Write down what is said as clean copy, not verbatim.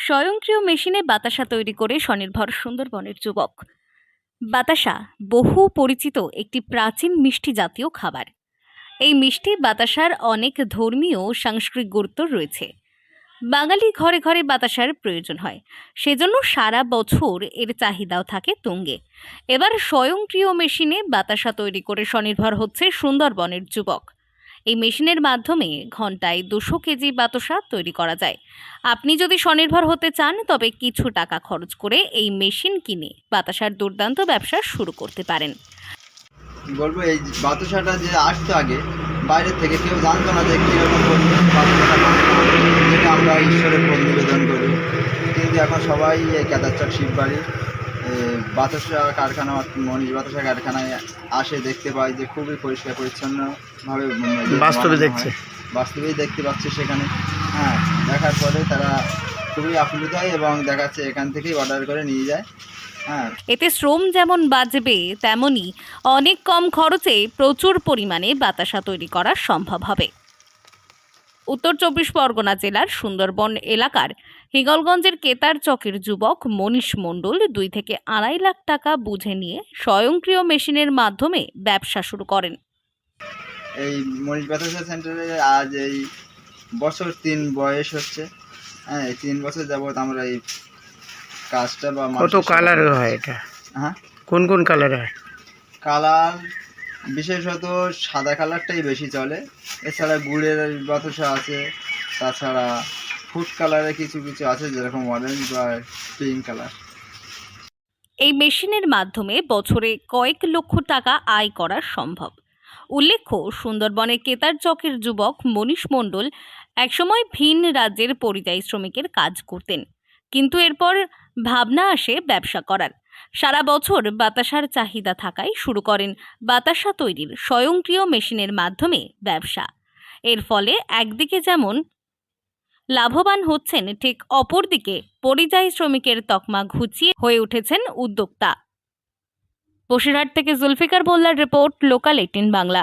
স্বয়ংক্রিয় মেশিনে বাতাসা তৈরি করে স্বনির্ভর সুন্দরবনের যুবক। বাতাসা বহু পরিচিত একটি প্রাচীন মিষ্টি জাতীয় খাবার। এই মিষ্টি বাতাসার অনেক ধর্মীয় ও সাংস্কৃতিক গুরুত্ব রয়েছে। বাঙালি ঘরে ঘরে বাতাসার প্রয়োজন হয়, সেজন্য সারা বছর এর চাহিদাও থাকে তুঙ্গে। এবার স্বয়ংক্রিয় মেশিনে বাতাসা তৈরি করে স্বনির্ভর হচ্ছে সুন্দরবনের যুবক। এই মেশিনের মাধ্যমে ঘন্টায় 200 কেজি বাতাসা তৈরি করা যায়। আপনি যদি স্বনির্ভর হতে চান তবে কিছু টাকা খরচ করে এই মেশিন কিনে বাতাসার দুর্দান্ত ব্যবসা শুরু করতে পারেন। বলবো এই বাতাসাটা যে আসতো আগে বাইরের থেকে, কেউ জানতো না যে কীরকম বাতাসাটা বানানো, যেটা আমরা ঈশ্বরের প্রতি নিবেদন করি। কিন্তু এখন সবাই এই কেদারচক শিববাড়ি বাতাসা কারখানা, মনীষ বাতাসা কারখানায় আসে, দেখতে পাই যে খুবই পরিষ্কার পরিচ্ছন্নভাবে বাস্তবেই দেখতে পাচ্ছে সেখানে। হ্যাঁ, দেখার পরে তারা খুবই আপ্লুত হয় এবং দেখাচ্ছে এখান থেকেই অর্ডার করে নিয়ে যায়। এতে শ্রম যেমন বাঁচবে, তেমনি অনেক কম খরচে প্রচুর পরিমাণে বাতাসা তৈরি করা সম্ভব হবে। উত্তর 24 পরগনা জেলার সুন্দরবন এলাকার হিঙ্গলগঞ্জের কেতারচকের যুবক মনীষ মণ্ডল 2 থেকে 2.5 লাখ টাকা বুঝে নিয়ে স্বয়ংক্রিয় মেশিনের মাধ্যমে ব্যবসা শুরু করেন। এই মনীষ বাতাসা সেন্টারে আজ এই বছর 3 বয়স হচ্ছে। হ্যাঁ, এই 3 বছর যাবত আমরা এই কাজটা বা কত কালার হয় এটা? হ্যাঁ, কোন কোন কালার হয়? কালার বিশেষত সাদা কালারটাই বেশি চলে। এছাড়া গুড়ের বাতাসা আছে, তাছাড়া ফুড কালারে কিছু কিছু আছে, যেরকম অরেঞ্জ বা পিঙ্ক কালার। এই মেশিনের মাধ্যমে বছরে কয়েক লক্ষ টাকা আয় করা সম্ভব। উল্লেখ্য, সুন্দরবনের কেতারচকের যুবক মনীষ মণ্ডল একসময় ভিন রাজ্যের পরিযায়ী শ্রমিকের কাজ করতেন, কিন্তু এরপর ভাবনা আসে ব্যবসা করার। সারা বছর বাতাসার চাহিদা থাকায় শুরু করেন বাতাসা তৈরির স্বয়ংক্রিয় মেশিনের মাধ্যমে ব্যবসা। এর ফলে একদিকে যেমন লাভবান হচ্ছেন, ঠিক অপরদিকে পরিযায়ী শ্রমিকের তকমা ঘুচিয়ে হয়ে উঠেছেন উদ্যোক্তা। বসিরহাট থেকে জুলফিকার মোল্লার রিপোর্ট, লোকাল 18 বাংলা।